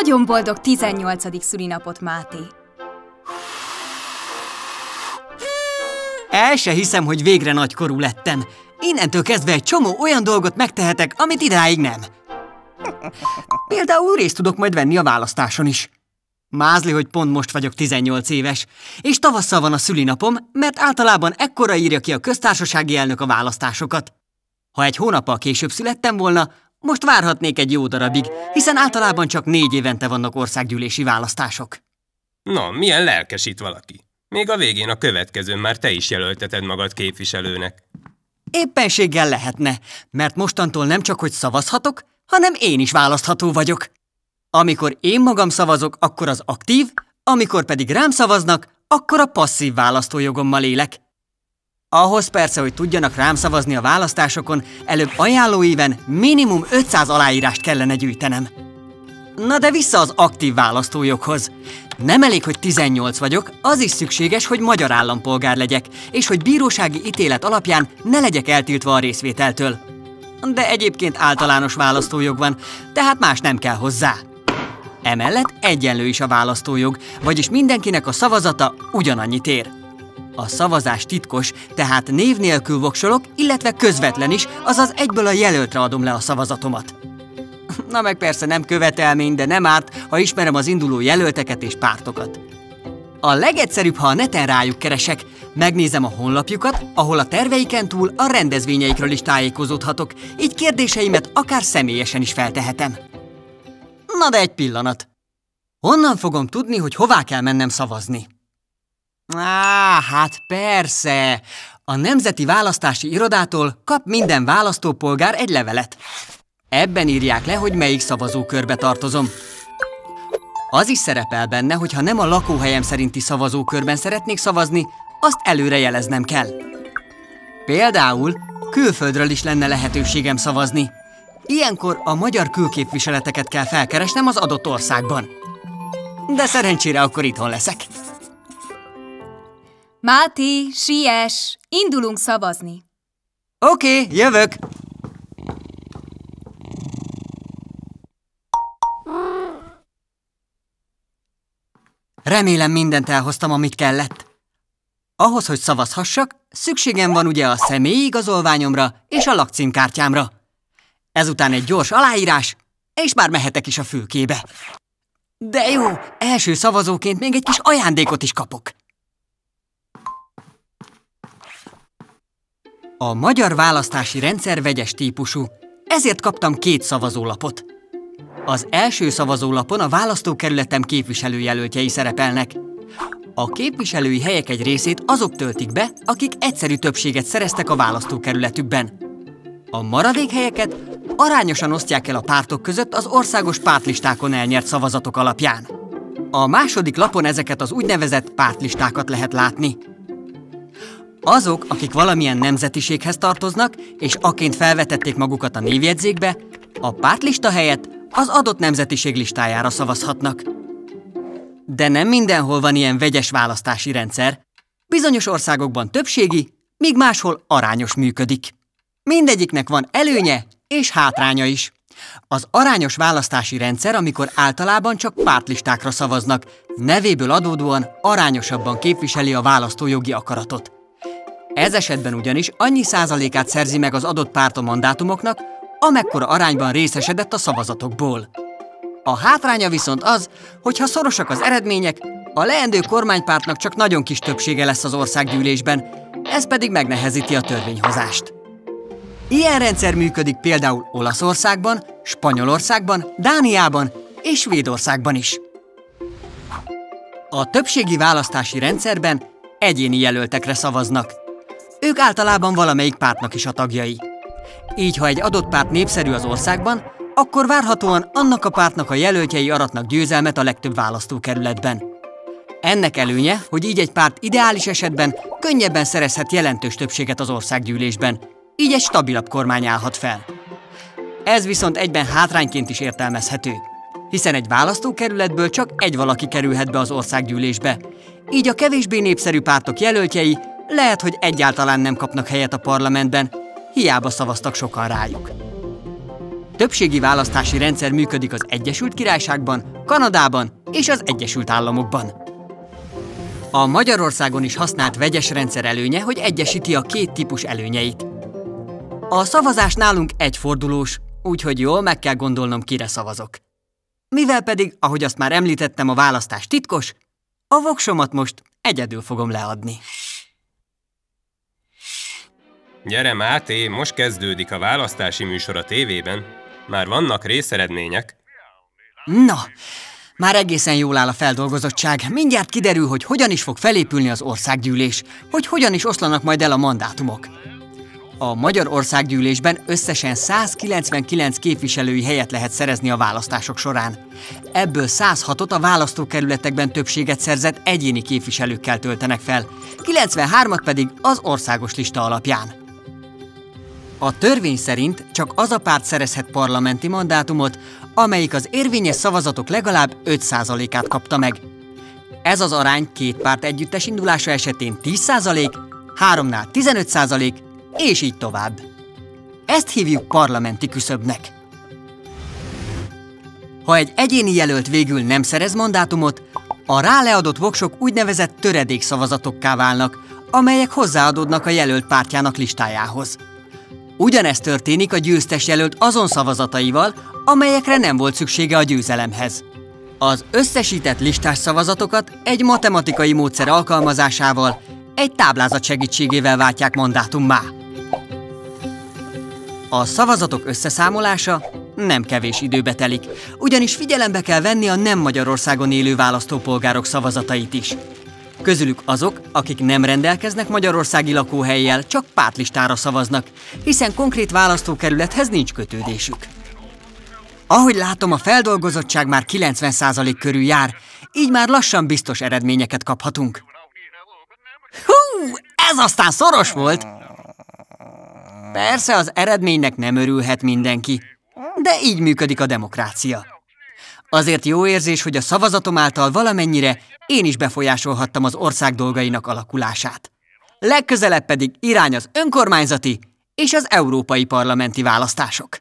Nagyon boldog 18. szülinapot, Máté! El se hiszem, hogy végre nagykorú lettem. Innentől kezdve egy csomó olyan dolgot megtehetek, amit idáig nem. Például részt tudok majd venni a választáson is. Mázli, hogy pont most vagyok 18 éves, és tavasszal van a szülinapom, mert általában ekkora írja ki a köztársasági elnök a választásokat. Ha egy hónappal később születtem volna, most várhatnék egy jó darabig, hiszen általában csak 4 évente vannak országgyűlési választások. Na, milyen lelkesít valaki. Még a végén a következőn már te is jelölteted magad képviselőnek. Éppenséggel lehetne, mert mostantól nem csak hogy szavazhatok, hanem én is választható vagyok. Amikor én magam szavazok, akkor az aktív, amikor pedig rám szavaznak, akkor a passzív választójogommal élek. Ahhoz persze, hogy tudjanak rám szavazni a választásokon, előbb ajánlóíven minimum 500 aláírást kellene gyűjtenem. Na de vissza az aktív választójoghoz. Nem elég, hogy 18 vagyok, az is szükséges, hogy magyar állampolgár legyek, és hogy bírósági ítélet alapján ne legyek eltiltva a részvételtől. De egyébként általános választójog van, tehát más nem kell hozzá. Emellett egyenlő is a választójog, vagyis mindenkinek a szavazata ugyanannyit ér. A szavazás titkos, tehát név nélkül voksolok, illetve közvetlen is, azaz egyből a jelöltre adom le a szavazatomat. Na meg persze nem követelmény, de nem árt, ha ismerem az induló jelölteket és pártokat. A legegyszerűbb, ha a neten rájuk keresek, megnézem a honlapjukat, ahol a terveiken túl a rendezvényeikről is tájékozódhatok, így kérdéseimet akár személyesen is feltehetem. Na de egy pillanat. Honnan fogom tudni, hogy hová kell mennem szavazni? Hát persze! A Nemzeti Választási Irodától kap minden választópolgár egy levelet. Ebben írják le, hogy melyik szavazókörbe tartozom. Az is szerepel benne, hogy ha nem a lakóhelyem szerinti szavazókörben szeretnék szavazni, azt előre jeleznem kell. Például külföldről is lenne lehetőségem szavazni. Ilyenkor a magyar külképviseleteket kell felkeresnem az adott országban. De szerencsére akkor itthon leszek. Máté, siess! Indulunk szavazni! Oké, jövök! Remélem mindent elhoztam, amit kellett. Ahhoz, hogy szavazhassak, szükségem van ugye a személyi igazolványomra és a lakcímkártyámra. Ezután egy gyors aláírás, és már mehetek is a fülkébe. De jó, első szavazóként még egy kis ajándékot is kapok. A magyar választási rendszer vegyes típusú, ezért kaptam 2 szavazólapot. Az első szavazólapon a választókerületem képviselőjelöltjei szerepelnek. A képviselői helyek egy részét azok töltik be, akik egyszerű többséget szereztek a választókerületükben. A maradék helyeket arányosan osztják el a pártok között az országos pártlistákon elnyert szavazatok alapján. A második lapon ezeket az úgynevezett pártlistákat lehet látni. Azok, akik valamilyen nemzetiséghez tartoznak, és aként felvetették magukat a névjegyzékbe, a pártlista helyett az adott nemzetiség listájára szavazhatnak. De nem mindenhol van ilyen vegyes választási rendszer. Bizonyos országokban többségi, míg máshol arányos működik. Mindegyiknek van előnye és hátránya is. Az arányos választási rendszer, amikor általában csak pártlistákra szavaznak, nevéből adódóan arányosabban képviseli a választójogi akaratot. Ez esetben ugyanis annyi százalékát szerzi meg az adott párt a mandátumoknak, amekkora arányban részesedett a szavazatokból. A hátránya viszont az, hogy ha szorosak az eredmények, a leendő kormánypártnak csak nagyon kis többsége lesz az országgyűlésben, ez pedig megnehezíti a törvényhozást. Ilyen rendszer működik például Olaszországban, Spanyolországban, Dániában és Svédországban is. A többségi választási rendszerben egyéni jelöltekre szavaznak. Ők általában valamelyik pártnak is a tagjai. Így, ha egy adott párt népszerű az országban, akkor várhatóan annak a pártnak a jelöltjei aratnak győzelmet a legtöbb választókerületben. Ennek előnye, hogy így egy párt ideális esetben könnyebben szerezhet jelentős többséget az országgyűlésben, így egy stabilabb kormány állhat fel. Ez viszont egyben hátrányként is értelmezhető, hiszen egy választókerületből csak egy valaki kerülhet be az országgyűlésbe, így a kevésbé népszerű pártok jelöltjei lehet, hogy egyáltalán nem kapnak helyet a parlamentben, hiába szavaztak sokan rájuk. Többségi választási rendszer működik az Egyesült Királyságban, Kanadában és az Egyesült Államokban. A Magyarországon is használt vegyes rendszer előnye, hogy egyesíti a két típus előnyeit. A szavazás nálunk egyfordulós, úgyhogy jól meg kell gondolnom, kire szavazok. Mivel pedig, ahogy azt már említettem, a választás titkos, a voksomat most egyedül fogom leadni. Gyere, Máté, most kezdődik a választási műsor a tévében. Már vannak részeredmények. Na, már egészen jól áll a feldolgozottság. Mindjárt kiderül, hogy hogyan is fog felépülni az országgyűlés, hogy hogyan is oszlanak majd el a mandátumok. A Magyar Országgyűlésben összesen 199 képviselői helyet lehet szerezni a választások során. Ebből 106-ot a választókerületekben többséget szerzett egyéni képviselőkkel töltenek fel, 93-at pedig az országos lista alapján. A törvény szerint csak az a párt szerezhet parlamenti mandátumot, amelyik az érvényes szavazatok legalább 5%-át kapta meg. Ez az arány két párt együttes indulása esetén 10%, 3-nál 15%, és így tovább. Ezt hívjuk parlamenti küszöbnek. Ha egy egyéni jelölt végül nem szerez mandátumot, a rá leadott voksok úgynevezett töredékszavazatokká válnak, amelyek hozzáadódnak a jelölt pártjának listájához. Ugyanezt történik a győztes jelölt azon szavazataival, amelyekre nem volt szüksége a győzelemhez. Az összesített listás szavazatokat egy matematikai módszer alkalmazásával, egy táblázat segítségével váltják mandátummá. A szavazatok összeszámolása nem kevés időbe telik, ugyanis figyelembe kell venni a nem Magyarországon élő választópolgárok szavazatait is. Közülük azok, akik nem rendelkeznek magyarországi lakóhellyel, csak pártlistára szavaznak, hiszen konkrét választókerülethez nincs kötődésük. Ahogy látom, a feldolgozottság már 90% körül jár, így már lassan biztos eredményeket kaphatunk. Hú, ez aztán szoros volt! Persze az eredménynek nem örülhet mindenki, de így működik a demokrácia. Azért jó érzés, hogy a szavazatom által valamennyire én is befolyásolhattam az ország dolgainak alakulását. Legközelebb pedig irány az önkormányzati és az európai parlamenti választások.